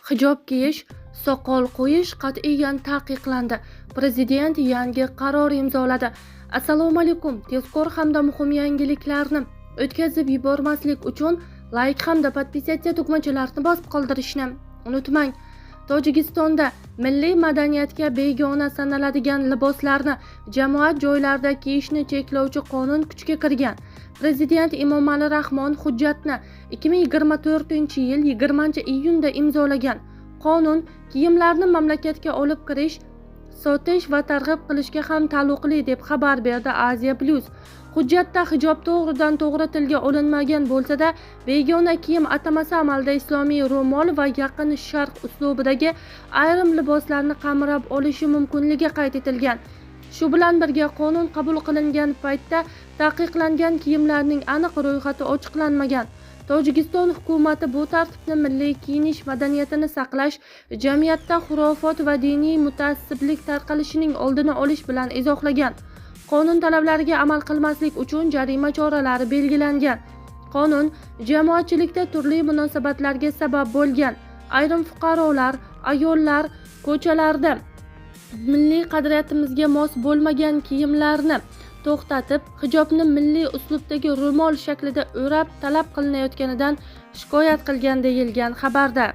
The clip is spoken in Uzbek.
Hijob kiyish, soqol qo'yish qat'iyan taqiqlandi. Prezident yangi qaror imzoladi. Assalomu alaykum. Tezkor hamda muhim yangiliklarni o'tkazib yubormaslik uchun like hamda podpisatsiya tugmachalarini bosib qoldirishni unutmang. Tojikistonda milliy madaniyatga begona sanaladigan liboslarni jamoat joylarida kiyishni cheklovchi qonun kuchga kirgan. Prezident Emomali Rahmon hujjatni 2024-yil 20-iyunda imzolagan. Qonun kiyimlarni mamlakatga olib kirish, sotish va targ'ib qilishga ham taalluqli deb xabar berdi Asia Plus. Hujjatda hijob to'g'ridan to'g'ri tilga olinmagan bo'lsa-da, begona kiyim atamasi amalda islomiy ro'mol va yaqin sharq uslubidagi ayrim liboslarni qamrab olishi mumkinligi qayd etilgan. Shu bilan birga qonun qabul qilingan paytda taqiqlangan kiyimlarning aniq ro'yxati ochiqlanmagan. Tojikiston hukumati bu tartibni milliy kiyinish madaniyatini saqlash, jamiyatda xurofot va diniy mutaassiblik tarqalishining oldini olish bilan izohlagan. Qonun talablariga amal qilmaslik uchun jarima choralari belgilangan. Qonun jamoatchilikda turli munosabatlarga sabab bo'lgan. Ayrim fuqarolar, ayollar ko'chalarda milliy qadriyatimizga mos bo'lmagan kiyimlarni to'xtatib, hijobni milliy uslubdagi ro'mol shaklida o'rab talab qilinayotganidan shikoyat qilgan deyilgan xabarda.